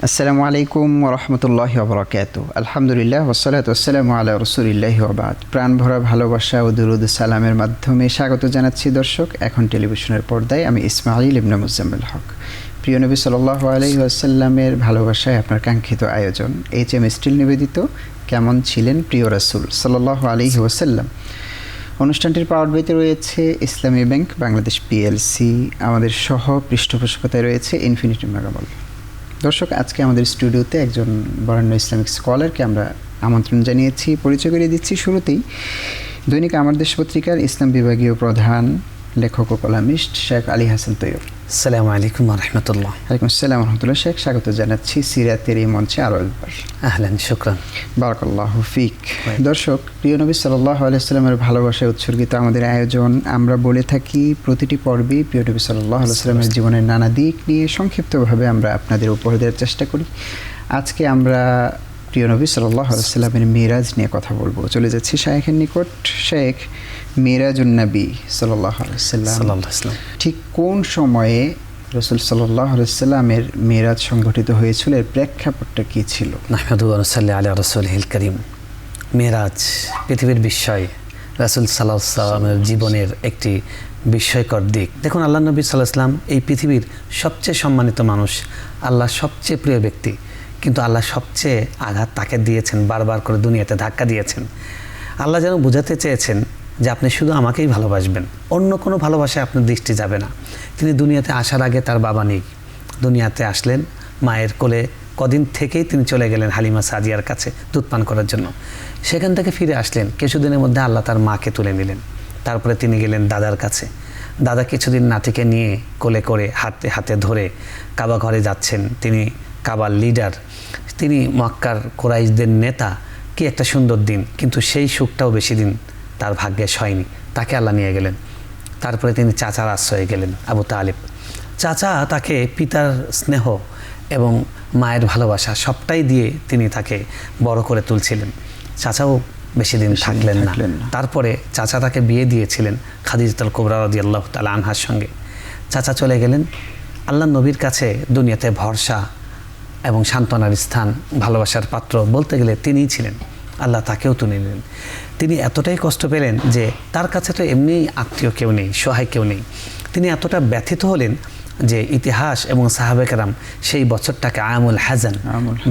আসসালামু আলাইকুম ওরহমতুল্লাহি ওবরাকাতুহু। আলহামদুলিল্লাহ ওয়াসসালাতু ওয়াসসালামু আলা রাসূলিল্লাহি ওয়া বা'দ। প্রাণ ভরা ভালোবাসা ও দুরূদ সালামের মাধ্যমে স্বাগত জানাচ্ছি দর্শক। এখন টেলিভিশনের পর্দায় আমি ইসমাঈল ইবনে মুজাম্মিল হক। প্রিয় নবী সাল্লাল্লাহু আলাইহি ওয়াসাল্লামের ভালোবাসায় আপনার কাঙ্ক্ষিত আয়োজন HM স্টিল নিবেদিত কেমন ছিলেন প্রিয় রাসূল সাল্লাল্লাহু আলাইহি ওয়াসাল্লাম। অনুষ্ঠানটির পাওয়ার বাইতে রয়েছে ইসলামী ব্যাংক বাংলাদেশ PLC। আমাদের সহ পৃষ্ঠপোষকতায় রয়েছে ইনফিনিটি মেগামল। দর্শক, আজকে আমাদের স্টুডিওতে একজন বরেণ্য ইসলামিক স্কলারকে আমরা আমন্ত্রণ জানিয়েছি। পরিচয় করিয়ে দিচ্ছি শুরুতেই। দৈনিক আমার দেশ পত্রিকার ইসলাম বিভাগীয় প্রধান লেখক ও কলামিস্ট শেখ আলী হাসান তৈয়ব। আসসালামু আলাইকুম ওয়া রাহমাতুল্লাহ। ওয়ালাইকুম আসসালাম ওয়া রাহমাতুল্লাহ। শেখ, স্বাগত জানাচ্ছি সিরাতের এই মঞ্চে আরও একবার। আহলান, শুকরান, বারাকাল্লাহু ফিক। দর্শক, প্রিয় নবী সাল্লাল্লাহু আলাইহি ওয়াসাল্লামের ভালোবাসায় উৎসর্গিত আমাদের আয়োজন। আমরা বলে থাকি প্রতিটি পর্বেই প্রিয় নবী সাল্লাল্লাহু আলাইহি ওয়াসাল্লামের জীবনের নানা দিক নিয়ে সংক্ষিপ্তভাবে আমরা আপনাদের উপহার দেওয়ার চেষ্টা করি। আজকে আমরা প্রিয় নবী সাল্লাল্লাহু আলাইহি ওয়াসাল্লামের মিরাজ নিয়ে কথা বলবো। চলে যাচ্ছি শায়েখের নিকট। শেখ, মিরাজুন নবী সাল্লাল্লাহু আলাইহি ওয়াসাল্লাম ঠিক কোন সময়ে রাসূল সাল্লাল্লাহু আলাইহি ওয়াসাল্লামের মিরাজ সংঘটিত হয়েছিল, এর প্রেক্ষাপটটা কী ছিল? নাহমাদুহু ওয়া নুসাল্লি আলা রাসূলিহিল কারীম। মিরাজ পৃথিবীর বিস্ময়, রাসূল সাল্লাল্লাহু আলাইহি ওয়াসাল্লামের জীবনের একটি বিস্ময়কর দিক। দেখুন, আল্লাহ নবী সাল্লাল্লাহু আলাইহি ওয়াসাল্লাম এই পৃথিবীর সবচেয়ে সম্মানিত মানুষ, আল্লাহ সবচেয়ে প্রিয় ব্যক্তি, কিন্তু আল্লাহ সবচেয়ে আঘাত তাকে দিয়েছেন, বারবার করে দুনিয়াতে ধাক্কা দিয়েছেন। আল্লাহ যেন বোঝাতে চেয়েছেন যে আপনি শুধু আমাকেই ভালোবাসবেন, অন্য কোনো ভালোবাসায় আপনার দৃষ্টি যাবে না। তিনি দুনিয়াতে আসার আগে তার বাবা নেই, দুনিয়াতে আসলেন মায়ের কোলে। কদিন থেকেই তিনি চলে গেলেন হালিমা সাদিয়ার কাছে দুধ পান করার জন্য। সেখান থেকে ফিরে আসলেন, কিছুদিনের মধ্যে আল্লাহ তার মাকে তুলে নিলেন। তারপরে তিনি গেলেন দাদার কাছে। দাদা কিছুদিন নাতিকে নিয়ে কোলে করে হাতে হাতে ধরে কাবা ঘরে যাচ্ছেন। তিনি কাবার লিডার, তিনি মক্কার কুরাইশদের নেতা। কি একটা সুন্দর দিন, কিন্তু সেই সুখটাও বেশি দিন তার ভাগ্যে হয়নি। তাকে আল্লাহ নিয়ে গেলেন। তারপরে তিনি চাচার আশ্রয়ে গেলেন, আবু তালিব। চাচা তাকে পিতার স্নেহ এবং মায়ের ভালোবাসা সবটাই দিয়ে তিনি তাকে বড় করে তুলছিলেন। চাচাও বেশি দিন থাকলেন না। তারপরে চাচা তাকে বিয়ে দিয়েছিলেন খাদিজাতুল কুবরা রাদিয়াল্লাহু তাআলা আনহার সঙ্গে। চাচা চলে গেলেন। আল্লাহ নবীর কাছে দুনিয়াতে ভরসা এবং সান্ত্বনার স্থান, ভালোবাসার পাত্র বলতে গেলে তিনিই ছিলেন। আল্লাহ তাকেও তুলে নিলেন। তিনি এতটাই কষ্ট পেলেন যে তার কাছে তো এমনিই আত্মীয় কেউ নেই, সহায় কেউ নেই। তিনি এতটা ব্যথিত হলেন যে ইতিহাস এবং সাহাবে কেরাম সেই বছরটাকে আমুল হাজান,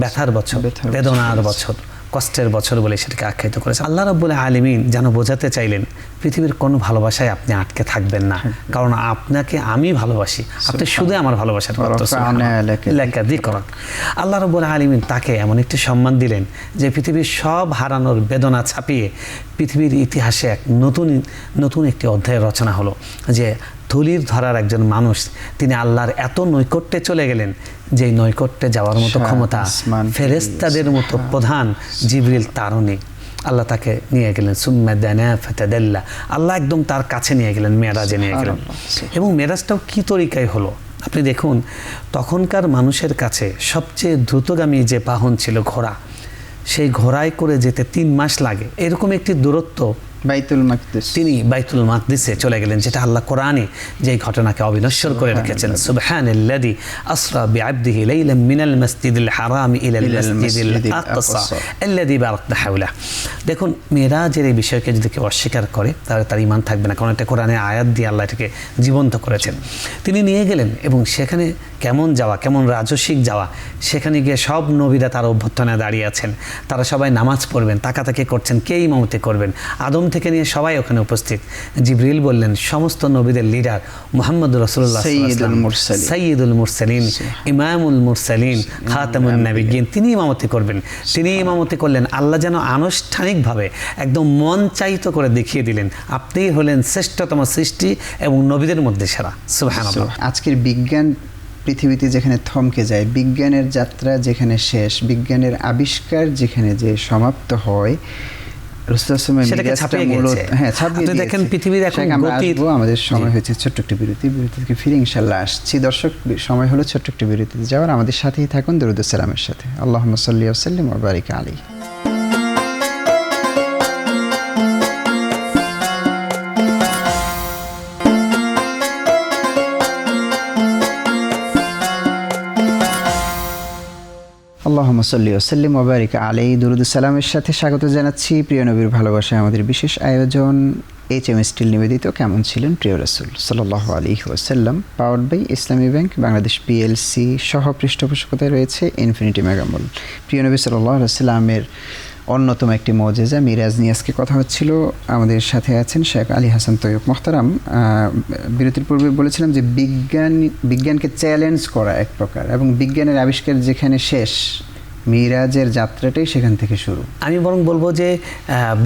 ব্যথার বছর, বেদনার বছর, কষ্টের বছর বলে সেটাকে আখ্যায়িত করেছে। আল্লাহ রাব্বুল আলামিন যেন বোঝাতে চাইলেন পৃথিবীর কোনো ভালোবাসায় আপনি আটকে থাকবেন না, কারণ আপনাকে আমি ভালোবাসি, আপনি শুধু আমার ভালোবাসার পাত্র। আল্লাহ রাব্বুল আলামিন তাকে এমন একটি সম্মান দিলেন যে পৃথিবীর সব হারানোর বেদনা ছাপিয়ে পৃথিবীর ইতিহাসে এক নতুন একটি অধ্যায়ের রচনা হলো যে ধুলির ধরার একজন মানুষ তিনি আল্লাহর এত নৈকট্যে চলে গেলেন যে নৈকট্যে যাওয়ার মতো ক্ষমতা ফেরেশতাদের মতো প্রধান জিবরিল তারও নেই। আল্লাহ তাকে নিয়ে গেলেন সুম্মা দানা ফাতাদাল্লা। আল্লাহ একদম তার কাছে নিয়ে গেলেন, মেরাজে নিয়ে গেলেন। এবং মেরাজটাও কী তরিকায় হলো আপনি দেখুন। তখনকার মানুষের কাছে সবচেয়ে দ্রুতগামী যে বাহন ছিল ঘোড়া, সেই ঘোড়ায় করে যেতে 3 মাস লাগে। এরকম একটি দূরত্ব বাইতুল মাকদিস, তিনি বাইতুল মাকদিসে চলে গেলেন, যেটা আল্লাহ কোরআনে যে ঘটনাকে অবিনশ্বর করে রেখেছেন। সুবহানাল্লাযী আসরা বিআবদিহি লাইলাম মিনাল মাসজিদিল হারাম ইলাল মাসজিদিল আকসা আল্লাযী বারাকনা হাওলা। দেখুন, মেরাজের এই বিষয়কে যদি কেউ অস্বীকার করে তাহলে তার ঈমান থাকবে না, কারণ এটা কোরআনের আয়াত দিয়ে আল্লাহ এটাকে জীবন্ত করেছেন। তিনি নিয়ে গেলেন এবং সেখানে কেমন যাওয়া, কেমন রাজসিক যাওয়া। সেখানে গিয়ে সব নবীরা তার অভ্যর্থনে দাঁড়িয়ে আছেন, তারা সবাই নামাজ পড়বেন, তাকাতাকি করছেন, কে ইমামতি করবেন। আদম থেকে নিয়ে সবাই ওখানে উপস্থিত। জিবরিল বললেন সমস্ত নবীদের লিডার মুহাম্মদ রাসূলুল্লাহ সাইয়্যিদুল মুরসালিন, ইমামুল মুরসালিন, খাতামুন নবিয়্যিন, তিনি ইমামতি করবেন। তিনি ইমামতি করলেন। আল্লাহ যেন আনুষ্ঠানিকভাবে একদম মন চাইত করে দেখিয়ে দিলেন আপনিই হলেন শ্রেষ্ঠতম সৃষ্টি এবং নবীদের মধ্যে সেরা। সুবহানাল্লাহ। আজকের বিজ্ঞান পৃথিবীতে যেখানে থমকে যায়, বিজ্ঞানের যাত্রা যেখানে শেষ, বিজ্ঞানের আবিষ্কার যেখানে যে সমাপ্ত হয়, দেখেন পৃথিবীর এখন আমাদের সময় হয়েছে ছোট্ট একটি বিরতি থেকে ফিরে ইনশাআল্লাহ আসছি। দর্শক, সময় হলো ছোট্ট একটি বিরতিতে যাওয়ার। আমাদের সাথেই থাকুন দরুদ সালামের সাথে। আল্লাহুম্মা সাল্লি ওয়া সাল্লিম ওয়া বারিক আলাইহি। আল্লাহুম্মা সাল্লি ওয়া সাল্লিম ওয়া বারিক আলাইহি, দুরূদ ও সালামের সাথে স্বাগত জানাচ্ছি প্রিয় নবীর ভালোবাসায় আমাদের বিশেষ আয়োজন HM স্টিল নিবেদিত কেমন ছিলেন প্রিয় রাসূল সাল্লাল্লাহু আলাইহি ওয়াসাল্লাম, powered by Islami bank Bangladesh PLC, সহ পৃষ্ঠপোষকতায় রয়েছে ইনফিনিটি মেগামল। প্রিয় নবী সাল্লাল্লাহু আলাইহি ওয়াসাল্লামের অন্যতম একটি মুজিজা মিরাজ নিয়ে আজকে কথা হচ্ছিল। আমাদের সাথে আছেন শেখ আলী হাসান তৈয়ব মোহতারাম। বিরতির পূর্বে বলেছিলাম যে বিজ্ঞানকে চ্যালেঞ্জ করা এক প্রকার, এবং বিজ্ঞানের আবিষ্কার যেখানে শেষ, মিরাজের যাত্রাটাই সেখান থেকে শুরু। আমি বরং বলবো যে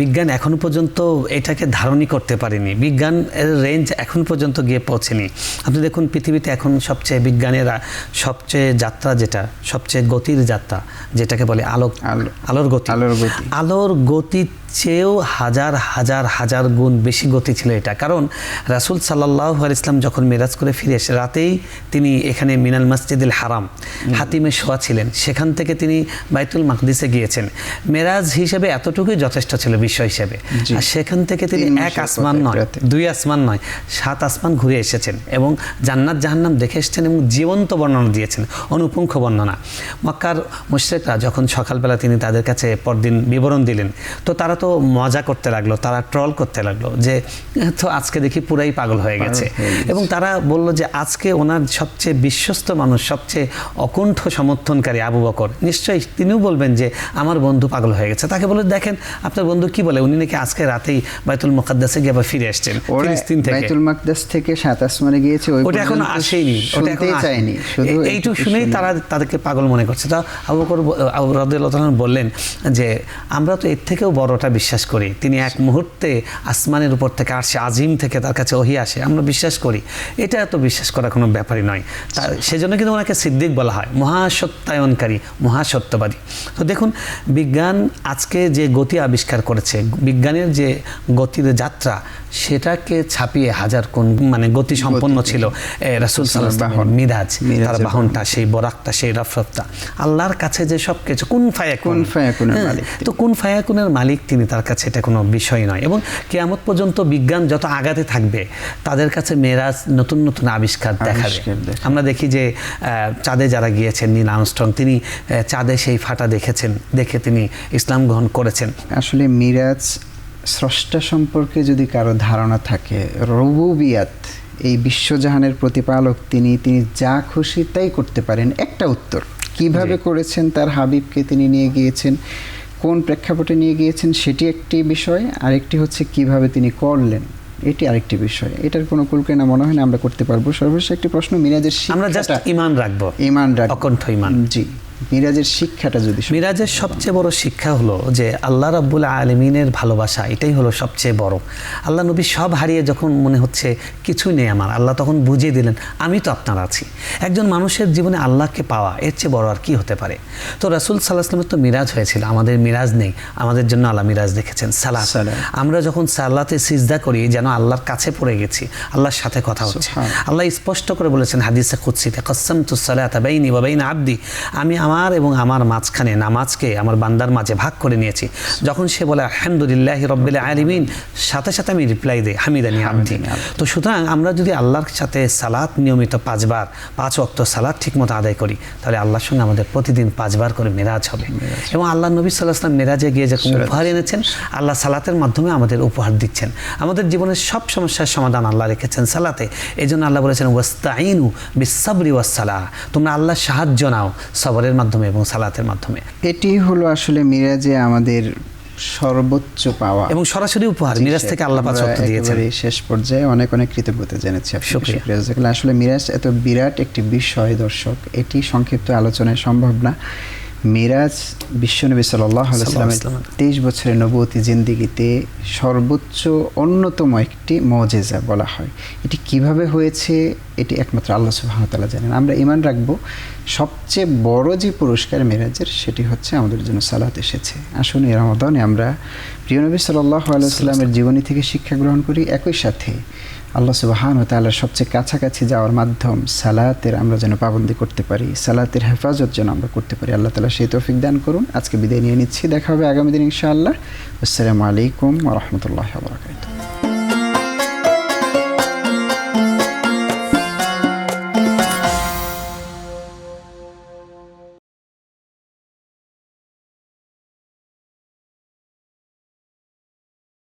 বিজ্ঞান এখনো পর্যন্ত এটাকে ধারণই করতে পারেনি, বিজ্ঞান এর রেঞ্জ এখন পর্যন্ত গিয়ে পৌঁছেনি। আপনি দেখুন পৃথিবীতে এখন সবচেয়ে বিজ্ঞানের সবচেয়ে যাত্রা যেটা, সবচেয়ে গতির যাত্রা যেটাকে বলে আলোর গতি চেয়েও হাজার হাজার হাজার গুণ বেশি গতি ছিল এটা। কারণ রাসূল সাল্লাল্লাহু আলাইহি ওয়াসাল্লাম যখন মেরাজ করে ফিরে এসে রাতেই তিনি এখানে মিনাল মসজিদুল হারাম হাতিমে শোয়া ছিলেন, সেখান থেকে তিনি বাইতুল মাকদিসে গিয়েছেন। মেরাজ হিসেবে এতটুকুই যথেষ্ট ছিল বিষয় হিসেবে। আর সেখান থেকে তিনি এক আসমান নয়, দুই আসমান নয়, 7 আসমান ঘুরে এসেছেন এবং জান্নাত জাহান্নাম দেখে এসেছেন এবং জীবন্ত বর্ণনা দিয়েছেন, অনুপুঙ্খ বর্ণনা। মক্কার মুশরিকরা যখন সকালবেলা তিনি তাদের কাছে পরদিন বিবরণ দিলেন, তো তারা তো মজা করতে লাগলো, তারা ট্রল করতে লাগলো যে তো আজকে দেখি পুরাই পাগল হয়ে গেছে। এবং তারা বলল যে আজকে ওনার সবচেয়ে বিশ্বস্ত মানুষ, সবচেয়ে অকুণ্ঠ সমর্থনকারী আবু বকর, নিশ্চয়ই তিনিও বলবেন যে আমার বন্ধু পাগল হয়ে গেছে। তাকে বলে দেখেন আপনার বন্ধু কি বলে, উনি নাকি আজকে রাতেই বাইতুল মুকাদ্দাসে গিয়ে আবার ফিরে আসছেন ফিলিস্তিন থেকে। বাইতুল মাকদাস থেকে 7 আসমানে গিয়েছে, ওটা এখনো আসেনি, ওটা এখনো চায়নি। এইটুকু শুনেই তারা তাদেরকে পাগল মনে করছে। তা আবু বকর রাদিয়াল্লাহু তাআলা বললেন যে আমরা তো এর থেকেও বড়টা বিশ্বাস করি, তিনি এক মুহূর্তে আসমানের উপর থেকে আরশে আজিম থেকে তার কাছে ওহী আসে, আমরা বিশ্বাস করি। এটা তো বিশ্বাস করা কোনো ব্যাপারই নয়। সেজন্য কিন্তু ওনাকে সিদ্দিক বলা হয়, মহাসত্যায়নকারী, মহাসত্যবাদী। তো দেখুন বিজ্ঞান আজকে যে গতি আবিষ্কার করেছে, বিজ্ঞানের যে গতির যাত্রা, সেটাকে ছাপিয়ে হাজার কোন মানে গতি সম্পন্ন ছিল রাসূল সাল্লাল্লাহু আলাইহি ওয়াসাল্লাম মিরাজ, তার বাহনটা, সেই বরাকটা, সেই রফরফটা। আল্লাহর কাছে যে সব কিছু কুন ফায়াকুনের মালিক, তো কুন ফায়াকুনের মালিক তিনি, তার কাছে এটা কোনো বিষয় নয়। এবং কিয়ামত পর্যন্ত বিজ্ঞান যত আগাতে থাকবে তাদের কাছে মেরাজ নতুন নতুন আবিষ্কার দেখাবে। আমরা দেখি যে চাঁদে যারা গিয়েছেন, নীল আর্মস্ট্রং, তিনি চাঁদে সেই ফাটা দেখেছেন, দেখে তিনি ইসলাম গ্রহণ করেছেন। আসলে মিরাজ স্রষ্টা সম্পর্কে যদি কারো ধারণা থাকে, রুবুবিয়াত, এই বিশ্বজাহানের প্রতিপালক তিনি যা খুশি তাই করতে পারেন, একটা উত্তর কিভাবে করেছেন, তার হাবিবকে তিনি নিয়ে গিয়েছেন, কোন প্রেক্ষাপটে নিয়ে গিয়েছেন সেটি একটি বিষয়, আরেকটি হচ্ছে কিভাবে তিনি করলেন এটি আরেকটি বিষয়। এটার কোনো কুলকিনা মনে হয় না আমরা করতে পারবো। সর্বশেষ একটি প্রশ্ন, মিরাজের আমরা জাস্ট ঈমান রাখবো, অকণ্ঠ ঈমান। জি, মিরাজের শিক্ষাটা যদি, মিরাজের সবচেয়ে বড় শিক্ষা হলো যে আল্লাহ রাব্বুল আলামিনের ভালোবাসা, এটাই হলো সবচেয়ে বড়। আল্লাহ নবী সব হারিয়ে যখন মনে হচ্ছে কিছুই নেই আমার, আল্লাহ তখন বুঝিয়ে দিলেন আমি তো আপনার আছি। একজন মানুষের জীবনে আল্লাহকে পাওয়া এর চেয়ে বড় আর কি হতে পারে। তো রাসূল সাল্লাল্লাহু আলাইহি ওয়াসাল্লামের তো মিরাজ হয়েছিল, আমাদের মিরাজ নেই, আমাদের জন্য আল্লাহ মিরাজ দেখেছেন সালাত। আমরা যখন সালাতে সিজদা করি যেন আল্লাহর কাছে পড়ে গেছি, আল্লাহর সাথে কথা হচ্ছে। আল্লাহ স্পষ্ট করে বলেছেন হাদিসে কুদসিতে, কাসসামতুস সালাতা বাইনি ওয়া বাইনা আবদি, আমি আমার এবং আমার মাঝখানে নামাজকে আমার বান্দার মাঝে ভাগ করে নিয়েছি। যখন সে বলে আলহামদুলিল্লাহি রাব্বিল আলামিন, সাথে সাথে আমি রিপ্লাই দিই হামিদানি আবদি। তো সুতরাং আমরা যদি আল্লাহর সাথে সালাত নিয়মিত 5 বার, 5 ওয়াক্ত সালাত ঠিকমতো আদায় করি, তাহলে আল্লাহর সঙ্গে আমাদের প্রতিদিন 5 বার করে মেরাজ হবে। এবং আল্লাহ নবী সাল্লাল্লাহু আলাইহি ওয়াসাল্লাম মেরাজে গিয়ে যখন উপহার এনেছেন, আল্লাহ সালাতের মাধ্যমে আমাদের উপহার দিচ্ছেন। আমাদের জীবনের সব সমস্যার সমাধান আল্লাহ রেখেছেন সালাতে। এই জন্য আল্লাহ বলেছেন ওয়াস্তাইনু বিস-সাবরি ওয়াস-সালাহ, তোমরা আল্লাহর সাহায্য নাও সবরের মাধ্যমে এবং সালাতের মাধ্যমে। এটি হলো আসলে মিরাজে আমাদের সর্বোচ্চ পাওয়া এবং সরাসরি উপহার মিরাজ থেকে আল্লাহ পাক দিয়েছেন। শেষ পর্যায়ে অনেক অনেক কৃতজ্ঞতা জানাচ্ছি আপনাকে। আসলে মিরাজ এত বিরাট একটি বিষয় দর্শক, এটি সংক্ষিপ্ত আলোচনায় সম্ভব না। মিরাজ বিশ্বনবী সাল্লাল্লাহু আলাইহি ওয়াসাল্লামের 23 বছরের নবুয়তি জিন্দেগিতে সর্বোচ্চ অন্যতম একটি মুজিজা বলা হয়। এটি কিভাবে হয়েছে এটি একমাত্র আল্লাহ সুবহানাহু ওয়া তাআলা জানেন। আমরা ঈমান রাখবো সবচেয়ে বড় যে পুরস্কার মিরাজের, সেটি হচ্ছে আমাদের জন্য সালাত এসেছে। আসুন এই রমাদানে আমরা প্রিয় নবী সাল্লাল্লাহু আলাইহি ওয়াসাল্লামের জীবনী থেকে শিক্ষা গ্রহণ করি, একই সাথে আল্লাহ সুবহানাহু ওয়া তাআলার সবচেয়ে কাছাকাছি যাওয়ার মাধ্যম সালাতের আমরা যেন পাবন্দি করতে পারি, সালাতের হেফাজত যেন আমরা করতে পারি। আল্লাহ তাআলা সেই তৌফিক দান করুন। আজকে বিদায় নিয়ে নিচ্ছি, দেখা হবে আগামী দিন ইনশাআল্লাহ। আসসালামু আলাইকুম ওয়া রাহমাতুল্লাহি ওয়া বারাকাতুহু।